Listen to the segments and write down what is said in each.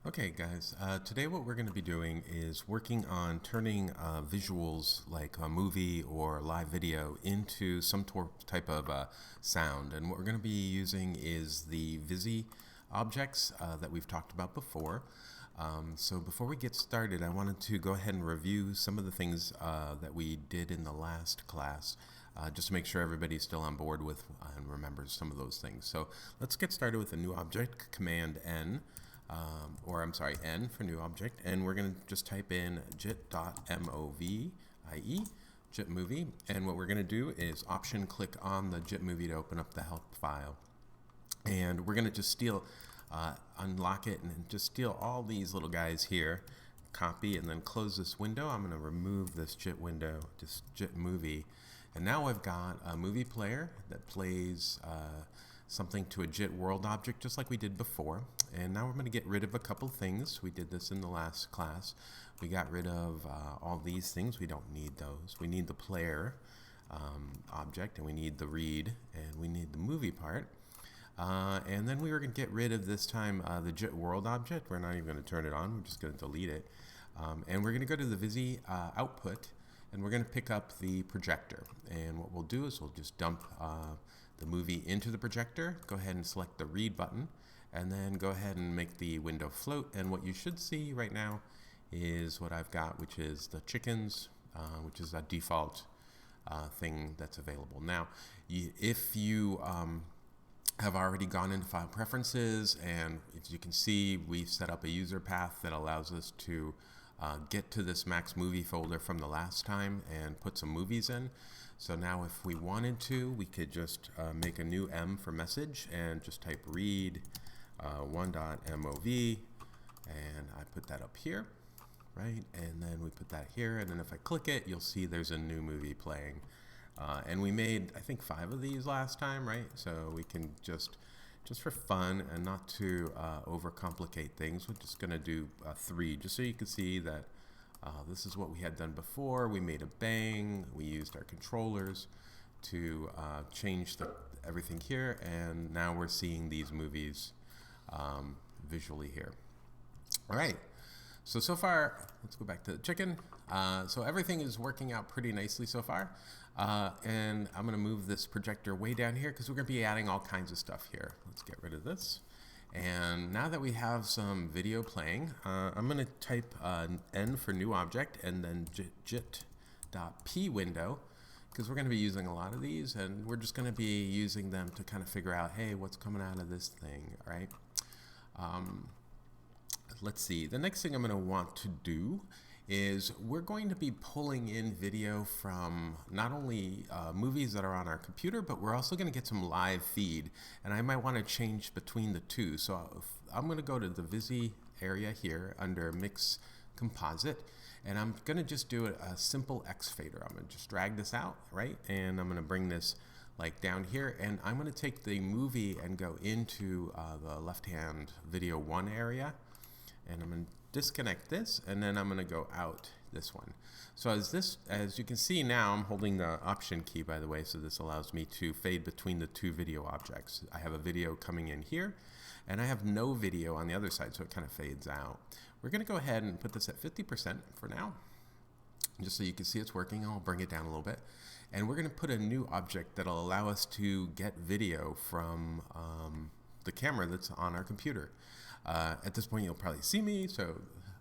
Okay guys, today what we're going to be doing is working on turning visuals like a movie or live video into some type of sound. And what we're going to be using is the Vizzie objects that we've talked about before. So before we get started, I wanted to go ahead and review some of the things that we did in the last class. Just to make sure everybody's still on board with and remembers some of those things. So let's get started with a new object, Command N. N for new object, and we're going to just type in jit.movie, jit movie, and what we're going to do is option click on the jit movie to open up the help file, and we're going to just unlock it and just steal all these little guys here, copy, and then close this window. I'm going to remove this jit window, just jit movie, and now I've got a movie player that plays something to a JIT world object just like we did before. And now we're going to get rid of a couple things. We did this in the last class. We got rid of all these things. We don't need those. We need the player object, and we need the read, and we need the movie part. And then we were going to get rid of this time the JIT world object. We're not even going to turn it on. We're just going to delete it. And we're going to go to the Vizzie output, and we're going to pick up the projector. And what we'll do is we'll just dump the movie into the projector, go ahead and select the read button, and then go ahead and make the window float. And what you should see right now is what I've got, which is the chickens, which is a default thing that's available. Now, if you have already gone into file preferences, and as you can see, we've set up a user path that allows us to get to this MAXMSP folder from the last time and put some movies in. So now if we wanted to, we could just make a new M for message and just type read 1.mov, and I put that up here, right? And then we put that here, and then if I click it, you'll see there's a new movie playing. And we made, I think, 5 of these last time, right? So we can just for fun and not to overcomplicate things, we're just going to do 3, just so you can see that this is what we had done before. We made a bang, we used our controllers to change everything here, and now we're seeing these movies visually here. All right, so far, let's go back to the chicken. So everything is working out pretty nicely so far. And I'm going to move this projector way down here because we're going to be adding all kinds of stuff here. Let's get rid of this. And now that we have some video playing, I'm going to type N for new object and then jit.p window, because we're going to be using a lot of these, and we're just going to be using them to kind of figure out, hey, what's coming out of this thing, all right? Let's see. The next thing I'm going to want to do is we're going to be pulling in video from not only movies that are on our computer, but we're also going to get some live feed, and I might want to change between the two. So I'm going to go to the Vizzie area here under Mix Composite, and I'm going to just do a simple X fader. I'm going to just drag this out, right? And I'm going to bring this like down here, and I'm going to take the movie and go into the left-hand video 1 area, and I'm going to disconnect this, and then I'm going to go out this one. So as you can see now, I'm holding the option key, by the way, so this allows me to fade between the 2 video objects. I have a video coming in here, and I have no video on the other side, so it kind of fades out. We're going to go ahead and put this at 50% for now, just so you can see it's working. I'll bring it down a little bit, and we're going to put a new object that'll allow us to get video from the camera that's on our computer. At this point, you'll probably see me, so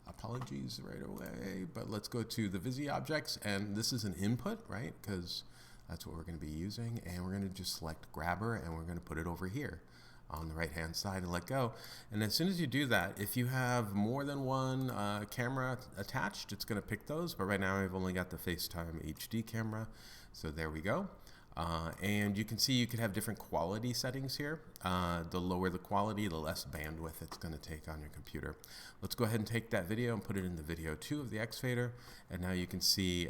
apologies right away, but let's go to the Vizzie objects, and this is an input, right? Because that's what we're going to be using, and we're going to just select grabber, and we're going to put it over here on the right-hand side and let go. And as soon as you do that, if you have more than one camera attached, it's going to pick those, but right now I've only got the FaceTime HD camera, so there we go. And you can see you could have different quality settings here. The lower the quality, the less bandwidth it's going to take on your computer. Let's go ahead and take that video and put it in the video 2 of the X fader. And now you can see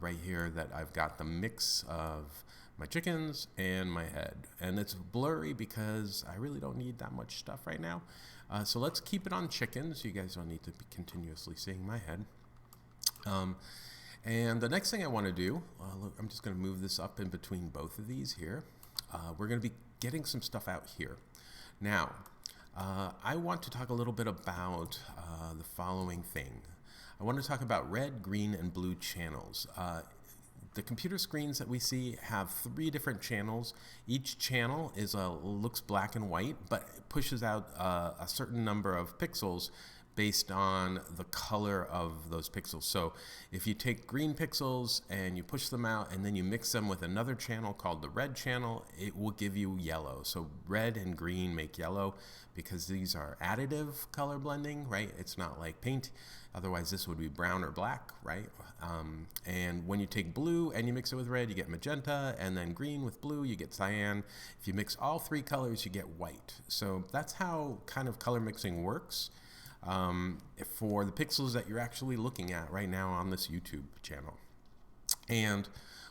right here that I've got the mix of my chickens and my head. And it's blurry because I really don't need that much stuff right now. So let's keep it on chickens. You guys don't need to be continuously seeing my head. And the next thing I want to do, look, I'm just going to move this up in between both of these here. We're going to be getting some stuff out here. Now, I want to talk a little bit about the following thing. I want to talk about red, green, and blue channels. The computer screens that we see have 3 different channels. Each channel looks black and white, but it pushes out a certain number of pixels based on the color of those pixels. So if you take green pixels and you push them out and then you mix them with another channel called the red channel, it will give you yellow. So red and green make yellow because these are additive color blending, right? It's not like paint. Otherwise this would be brown or black, right? And when you take blue and you mix it with red, you get magenta, and then green with blue, you get cyan. If you mix all 3 colors, you get white. So that's how kind of color mixing works. For the pixels that you're actually looking at right now on this YouTube channel. And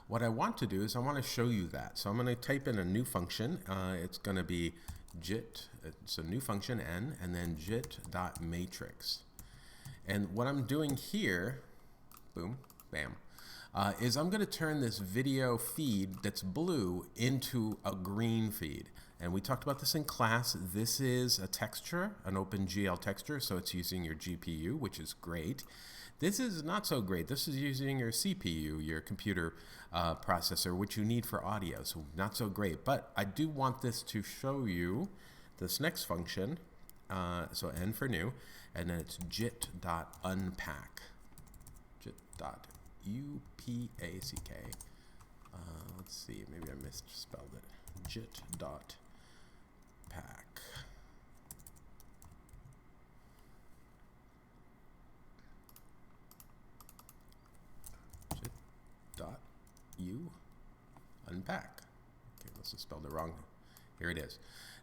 what I want to do is I want to show you that. So I'm going to type in a new function. It's going to be JIT, it's a new function n, and then jit.matrix. And what I'm doing here, boom, bam, is I'm going to turn this video feed that's blue into a green feed. And we talked about this in class. This is a texture, an OpenGL texture, so it's using your GPU, which is great. This is not so great. This is using your CPU, your computer processor, which you need for audio, so not so great. But I do want this to show you this next function, so n for new, and then it's jit.unpack. Jit.unpack. Let's see, maybe I misspelled it. Jit.pack. Jit.unpack. Okay, must have spelled it wrong. Here it is.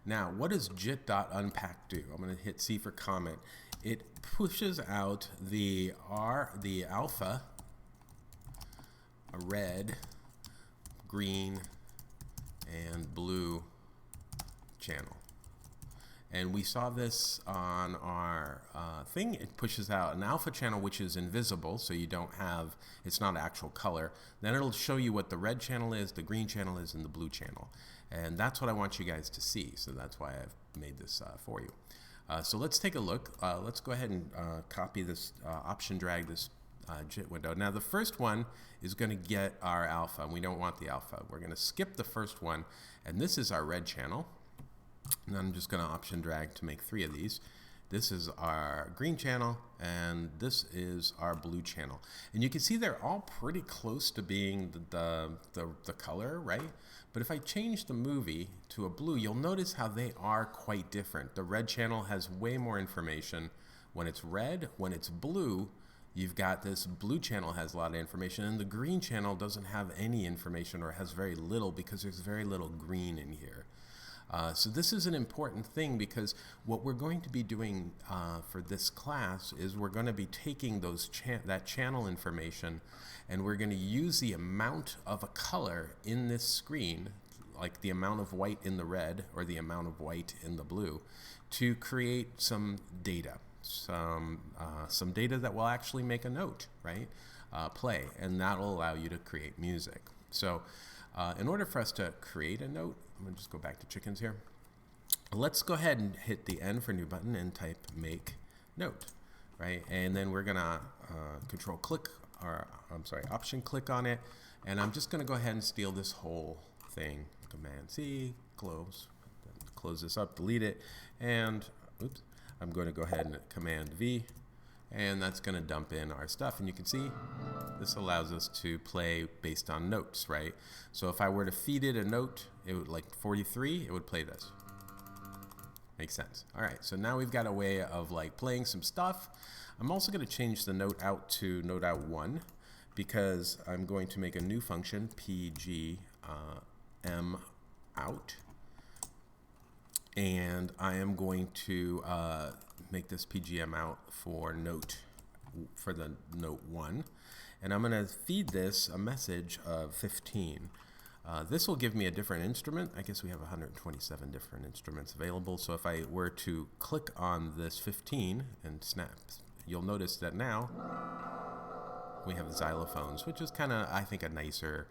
Now, what does jit.unpack do? I'm going to hit C for comment. It pushes out the alpha, a red, green, and blue channel. And we saw this on our thing. It pushes out an alpha channel, which is invisible, so you don't have, it's not actual color. Then it'll show you what the red channel is, the green channel is, and the blue channel. And that's what I want you guys to see. So that's why I've made this for you. So let's take a look. Let's go ahead and copy this, option drag this JIT window. Now the first one is going to get our alpha, and we don't want the alpha. We're going to skip the first one, and this is our red channel. And I'm just going to option drag to make 3 of these. This is our green channel, and this is our blue channel. And you can see they're all pretty close to being the color, right? But if I change the movie to a blue, you'll notice how they are quite different. The red channel has way more information when it's red. When it's blue, you've got this blue channel has a lot of information, and the green channel doesn't have any information or has very little because there's very little green in here. So this is an important thing because what we're going to be doing for this class is we're going to be taking that channel information, and we're going to use the amount of a color in this screen, like the amount of white in the red or the amount of white in the blue, to create some data. Some data that will actually make a note, right? Play, and that will allow you to create music. So in order for us to create a note, I'm going to just go back to chickens here. Let's go ahead and hit the N for new button and type make note, right? And then we're going to option click on it. And I'm just going to go ahead and steal this whole thing. Command C, close this up, delete it. And oops, I'm going to go ahead and Command V. And that's going to dump in our stuff. And you can see this allows us to play based on notes, right? So if I were to feed it a note, it would like 43, it would play this. Makes sense. All right, so now we've got a way of like playing some stuff. I'm also going to change the note out to note out 1 because I'm going to make a new function, pgm out. And I am going to make this PGM out for the note 1, and I'm going to feed this a message of 15. This will give me a different instrument. I guess we have 127 different instruments available. So if I were to click on this 15 and snap, you'll notice that now we have xylophones, which is kind of, I think, a nicer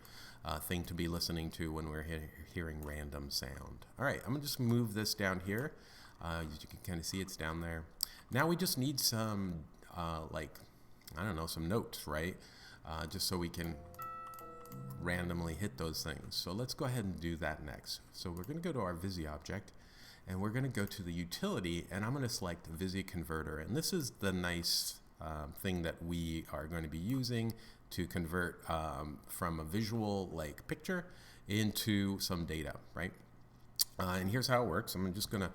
thing to be listening to when we're hearing random sound. All right, I'm going to just move this down here. As you can kind of see, it's down there. Now we just need some, like, I don't know, some notes, right? Just so we can randomly hit those things. So let's go ahead and do that next. So we're going to go to our Vizzie object, and we're going to go to the utility, and I'm going to select Vizzie converter. And this is the nice thing that we are going to be using to convert from a visual like picture into some data, right? And here's how it works. I'm just going to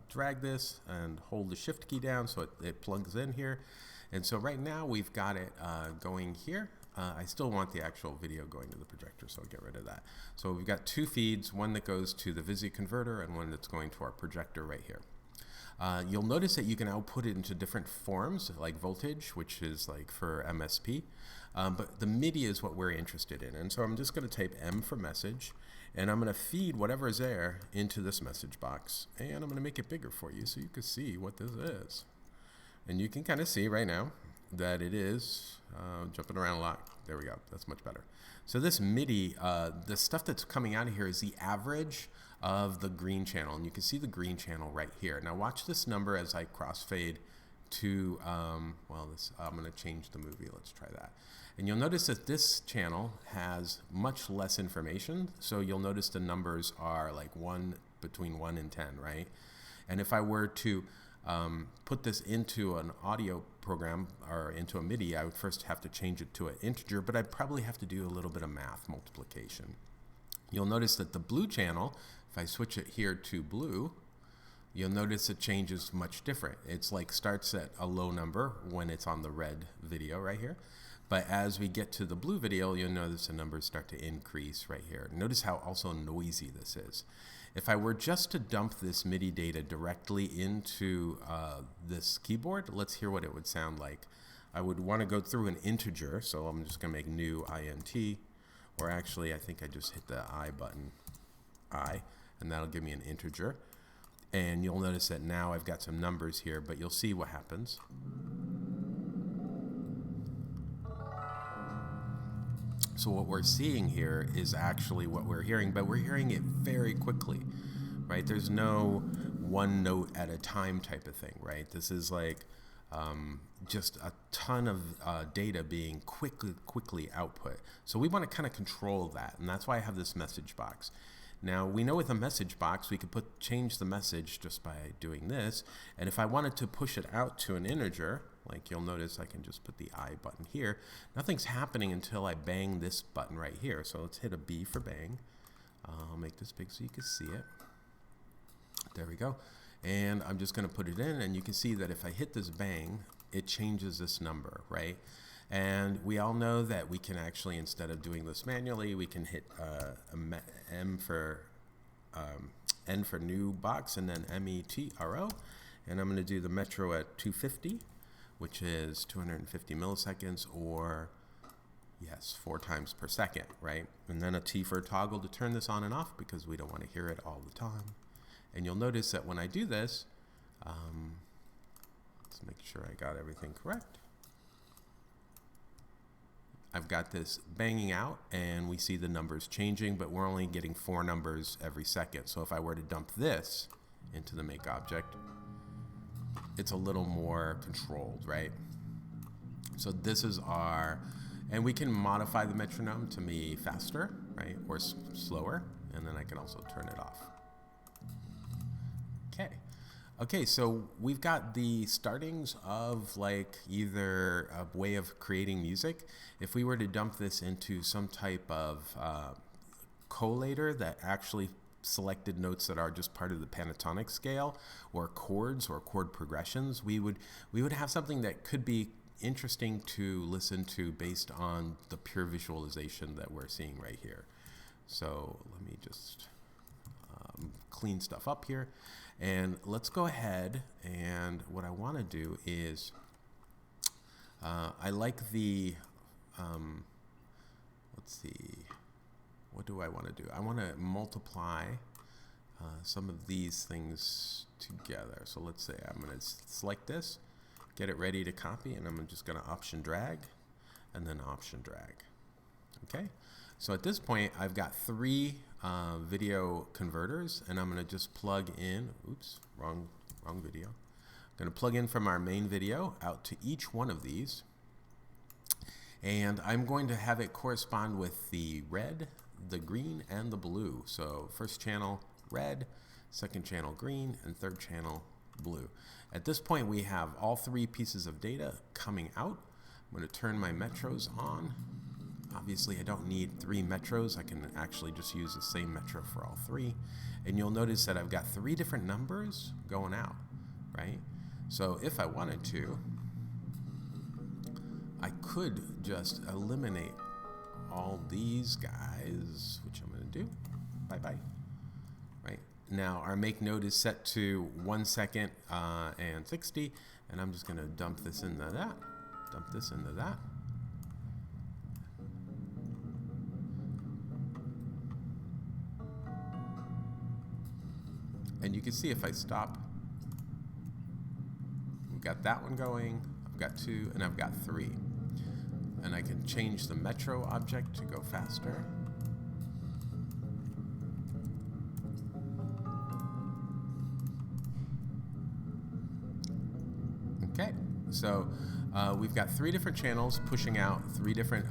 drag this and hold the shift key down so it plugs in here. And so right now we've got it going here. I still want the actual video going to the projector, so I'll get rid of that. So we've got two feeds, one that goes to the Vizzie converter and one that's going to our projector right here. You'll notice that you can output it into different forms, like voltage, which is like for MSP, but the MIDI is what we're interested in. And so I'm just going to type M for message, and I'm going to feed whatever is there into this message box, and I'm going to make it bigger for you so you can see what this is. And you can kind of see right now that it is jumping around a lot. There we go. That's much better. So this MIDI, the stuff that's coming out of here is the average of the green channel. And you can see the green channel right here. Now watch this number as I crossfade to, I'm going to change the movie. Let's try that. And you'll notice that this channel has much less information. So you'll notice the numbers are like between 1 and 10, right? And if I were to put this into an audio program or into a MIDI, I would first have to change it to an integer, but I'd probably have to do a little bit of math multiplication. You'll notice that the blue channel, if I switch it here to blue, you'll notice it changes much different. It's like starts at a low number when it's on the red video right here. But as we get to the blue video, you'll notice the numbers start to increase right here. Notice how also noisy this is. If I were just to dump this MIDI data directly into this keyboard, let's hear what it would sound like. I would want to go through an integer, so I'm just going to make new int, or actually I think I just hit the I button, and that'll give me an integer. And you'll notice that now I've got some numbers here, but you'll see what happens. So what we're seeing here is actually what we're hearing, but we're hearing it very quickly, right? There's no one note at a time type of thing, right? This is like just a ton of data being quickly output. So we want to kind of control that, and that's why I have this message box. Now we know with a message box we could change the message just by doing this, and if I wanted to push it out to an integer, like you'll notice I can just put the I button here. Nothing's happening until I bang this button right here. So let's hit a B for bang. I'll make this big so you can see it. There we go. And I'm just going to put it in, and you can see that if I hit this bang, it changes this number, right? And we all know that we can actually, instead of doing this manually, we can hit N for new box and then METRO. And I'm going to do the metro at 250. Which is 250 milliseconds, or yes, 4 times per second, right? And then a T for toggle to turn this on and off because we don't want to hear it all the time. And you'll notice that when I do this, let's make sure I got everything correct. I've got this banging out, and we see the numbers changing, but we're only getting 4 numbers every second. So if I were to dump this into the make object, it's a little more controlled, right? So this is and we can modify the metronome to be faster, right, or slower, and then I can also turn it off. Okay, so we've got the startings of like either a way of creating music. If we were to dump this into some type of collator that actually selected notes that are just part of the pentatonic scale, or chords or chord progressions, we would have something that could be interesting to listen to based on the pure visualization that we're seeing right here. So let me just clean stuff up here, and let's go ahead, and what I want to do is I like the let's see, what do I want to do? I want to multiply some of these things together. So let's say I'm going to select this, get it ready to copy, and I'm just going to option drag and then option drag. Okay, so at this point I've got 3 video converters, and I'm going to just plug in, oops, wrong video. I'm going to plug in from our main video out to each one of these, and I'm going to have it correspond with the red, the green, and the blue. So first channel red, second channel green, and third channel blue. At this point we have all three pieces of data coming out. I'm going to turn my metros on. Obviously I don't need 3 metros, I can actually just use the same metro for all 3. And you'll notice that I've got 3 different numbers going out, right? So if I wanted to, I could just eliminate all these guys, which I'm going to do. Bye-bye. Right? Now our make node is set to 1 second and 60, and I'm just going to dump this into that, dump this into that. And you can see if I stop, we've got that one going, I've got 2, and I've got 3. And I can change the metro object to go faster. Okay, so we've got 3 different channels pushing out 3 different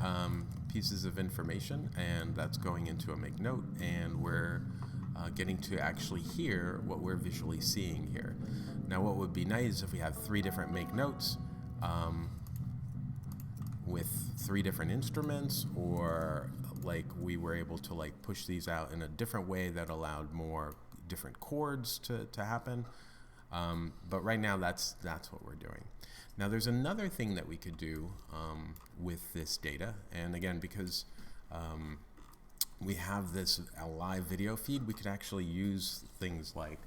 pieces of information, and that's going into a make note, and we're getting to actually hear what we're visually seeing here. Now what would be nice if we have 3 different make notes with 3 different instruments, or like we were able to like push these out in a different way that allowed more different chords to happen. But right now that's what we're doing. Now there's another thing that we could do with this data, and again, because we have this a live video feed, we could actually use things like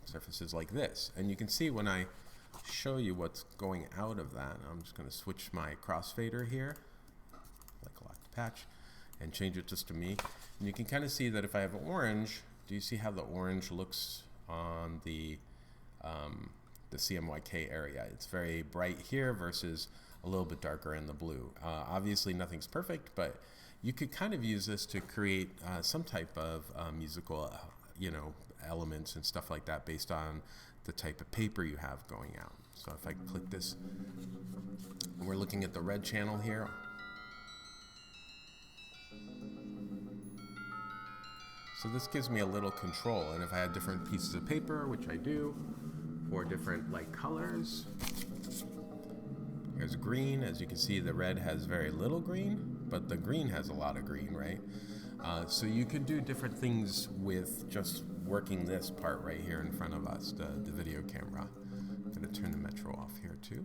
surfaces like this. And you can see when I show you what's going out of that, I'm just going to switch my crossfader here, like locked patch, and change it just to me. And you can kind of see that if I have orange, do you see how the orange looks on the CMYK area? It's very bright here versus a little bit darker in the blue. Obviously nothing's perfect, but you could kind of use this to create some type of musical elements and stuff like that based on the type of paper you have going out. So if I click this, we're looking at the red channel here. So this gives me a little control, and if I had different pieces of paper, which I do, or different like colors, there's green. As you can see, the red has very little green, but the green has a lot of green, right? So you could do different things with just working this part right here in front of us, the video camera. I'm going to turn the metro off here too.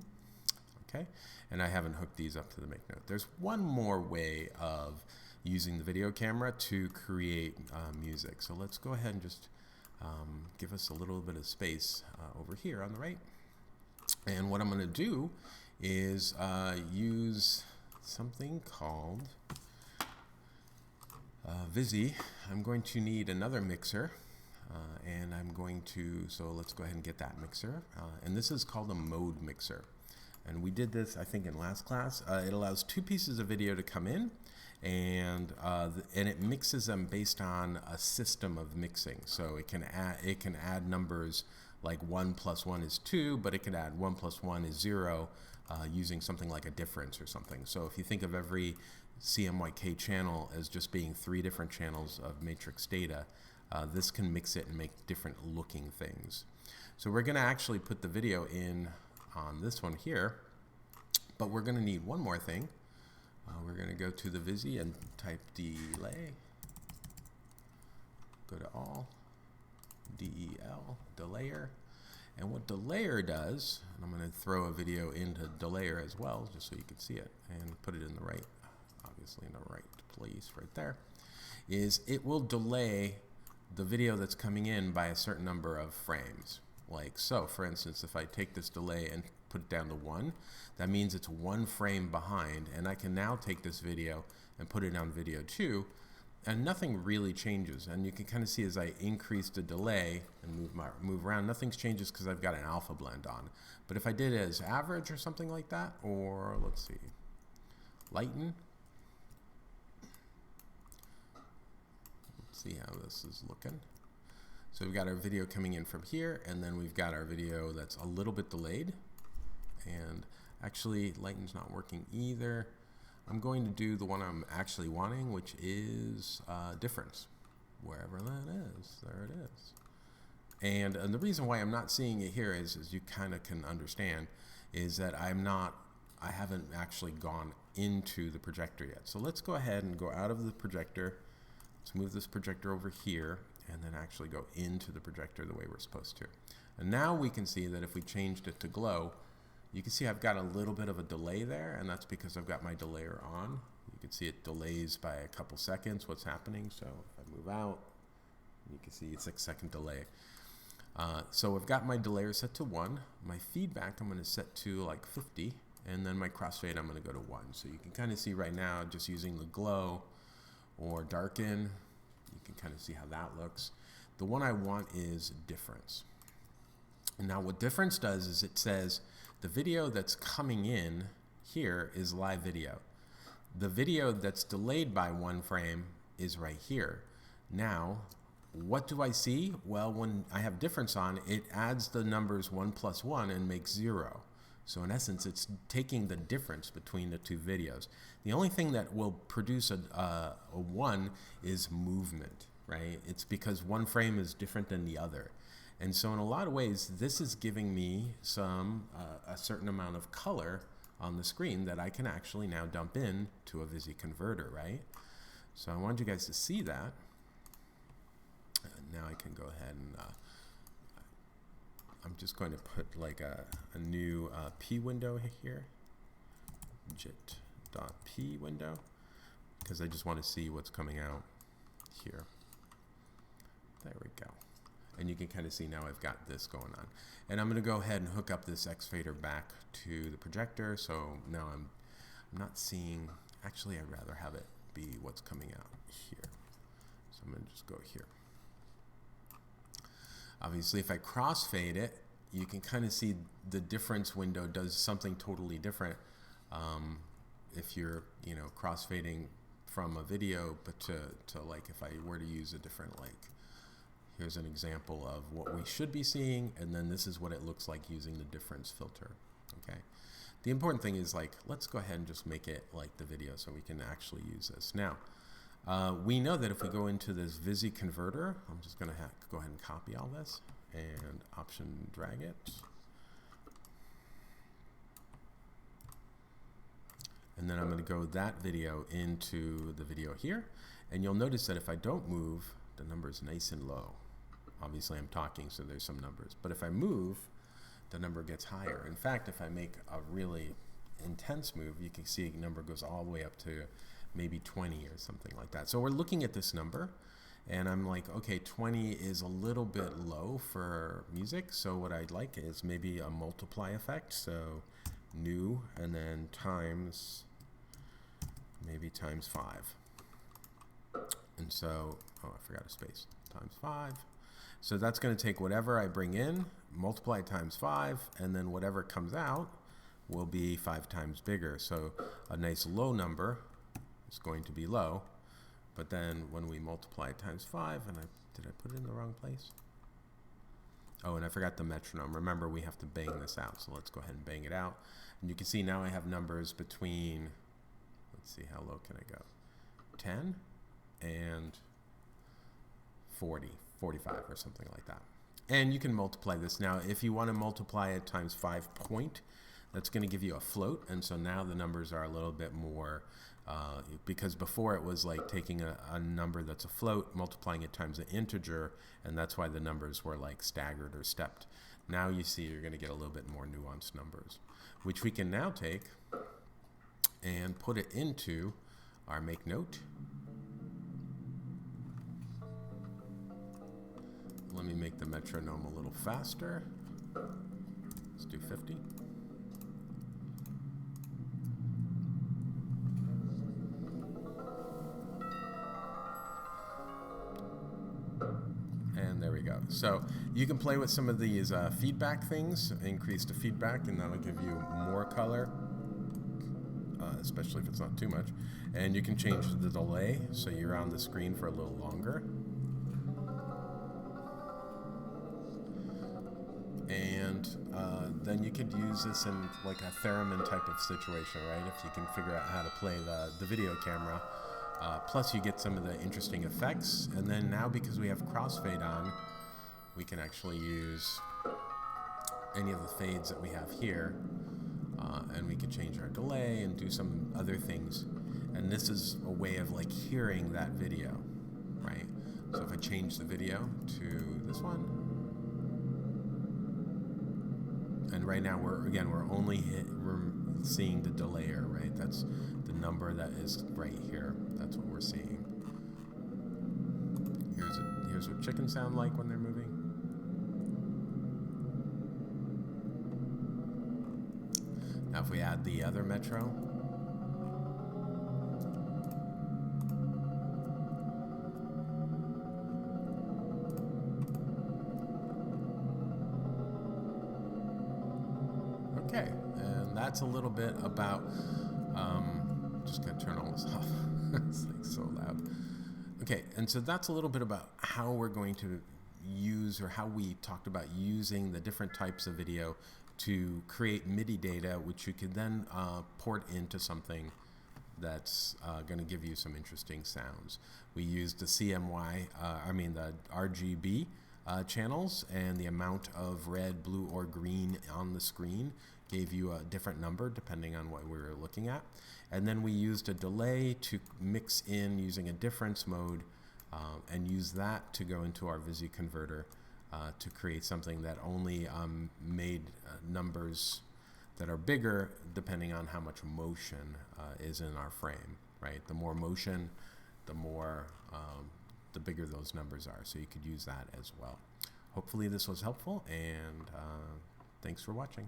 Okay, and I haven't hooked these up to the make note. There's one more way of using the video camera to create music. So let's go ahead and just give us a little bit of space over here on the right. And what I'm going to do is use something called Vizzie. I'm going to need another mixer, and I'm going to, so let's go ahead and get that mixer. And this is called a mode mixer. And we did this, I think, in last class. It allows 2 pieces of video to come in, and it mixes them based on a system of mixing. So it can add numbers like 1 + 1 is 2, but it can add 1 + 1 is 0 using something like a difference or something. So if you think of every CMYK channel as just being 3 different channels of matrix data, this can mix it and make different looking things. So we're going to actually put the video in on this one here, but we're going to need one more thing. We're going to go to the Vizzie and type delay, go to all, DEL, delayer, and what delayer does, and I'm going to throw a video into delayer as well just so you can see it and put it in the right, obviously in the right place right there, is it will delay the video that's coming in by a certain number of frames. Like so, for instance, if I take this delay and put it down to 1, that means it's 1 frame behind, and I can now take this video and put it on video 2, and nothing really changes. And you can kind of see as I increase the delay and move around, nothing changes because I've got an alpha blend on. But if I did it as average or something like that, or let's see, lighten, see how this is looking. So we've got our video coming in from here, and then we've got our video that's a little bit delayed. And actually, Lighten's not working either. I'm going to do the one I'm actually wanting, which is difference. Wherever that is, there it is. And the reason why I'm not seeing it here is, as you kind of can understand, is that I haven't actually gone into the projector yet. So let's go ahead and go out of the projector. Let's move this projector over here, and then actually go into the projector the way we're supposed to. And now we can see that if we changed it to glow, you can see I've got a little bit of a delay there, and that's because I've got my delayer on. You can see it delays by a couple seconds what's happening. So if I move out, you can see it's a 6-second delay. So I've got my delayer set to 1. My feedback I'm going to set to like 50, and then my crossfade I'm going to go to 1. So you can kind of see right now, just using the glow or darken, you can kind of see how that looks. The one I want is difference. And now what difference does is it says the video that's coming in here is live video. The video that's delayed by 1 frame is right here. Now, what do I see? Well, when I have difference on, it adds the numbers 1 plus 1 and makes 0. So in essence, it's taking the difference between the two videos. The only thing that will produce a 1 is movement, right? It's because one frame is different than the other. And so in a lot of ways, this is giving me a certain amount of color on the screen that I can actually now dump in to a Vizzie converter, right? So I wanted you guys to see that. And now I can go ahead and I'm just going to put like a new P window here, jit.p window, because I just want to see what's coming out here. There we go. And you can kind of see now I've got this going on. And I'm going to go ahead and hook up this X fader back to the projector. So now I'm not seeing, actually I'd rather have it be what's coming out here. So I'm going to just go here. Obviously, if I crossfade it, you can kind of see the difference window does something totally different. If you're, crossfading from a video, but to like if I were to use a different, like, here's an example of what we should be seeing, and then this is what it looks like using the difference filter. Okay. The important thing is, like, let's go ahead and just make it like the video so we can actually use this. Now, we know that if we go into this Vizzie converter, I'm just going to go ahead and copy all this and option drag it. And then I'm going to go that video into the video here. And you'll notice that if I don't move, the number is nice and low. Obviously I'm talking, so there's some numbers. But if I move, the number gets higher. In fact, if I make a really intense move, you can see the number goes all the way up to maybe 20 or something like that. So we're looking at this number, and I'm like, okay, 20 is a little bit low for music. So what I'd like is maybe a multiply effect. So new, and then times, maybe times 5. And so, oh, I forgot a space, times 5. So that's going to take whatever I bring in, multiply times 5, and then whatever comes out will be 5 times bigger. So a nice low number is going to be low, but then when we multiply times 5, and did I put it in the wrong place? Oh, and I forgot the metronome. Remember, we have to bang this out, so let's go ahead and bang it out. And you can see now I have numbers between, let's see, how low can I go? 10 and 40, 45 or something like that. And you can multiply this. Now, if you want to multiply it times 5 point, that's going to give you a float. And so now the numbers are a little bit more, because before it was like taking a number that's a float, multiplying it times an integer, and that's why the numbers were like staggered or stepped. Now you see you're going to get a little bit more nuanced numbers, which we can now take and put it into our make note. Let me make the metronome a little faster. Let's do 50. And there we go. So you can play with some of these feedback things, increase the feedback, and that'll give you more color, especially if it's not too much. And you can change the delay so you're on the screen for a little longer. And then you could use this in like a theremin type of situation, right? If you can figure out how to play the video camera. Plus you get some of the interesting effects. And then now, because we have crossfade on, we can actually use any of the fades that we have here. And we can change our delay and do some other things. And this is a way of like hearing that video, right? So if I change the video to this one, and right now we're only we're seeing the delayer, right? That's the number that is right here. That's what we're seeing. Here's what chickens sound like when they're moving. Now if we add the other metro, okay, and that's a little bit about, just gonna turn all this off. It's like so loud. Okay, and so that's a little bit about how we're going to use, or how we talked about using the different types of video to create MIDI data, which you can then port into something that's going to give you some interesting sounds. We used the CMY, the RGB channels, and the amount of red, blue, or green on the screen gave you a different number depending on what we were looking at. And then we used a delay to mix in using a difference mode, and use that to go into our Vizzie converter to create something that only made numbers that are bigger depending on how much motion is in our frame, right? The more motion, the bigger those numbers are. So you could use that as well. Hopefully this was helpful, and thanks for watching.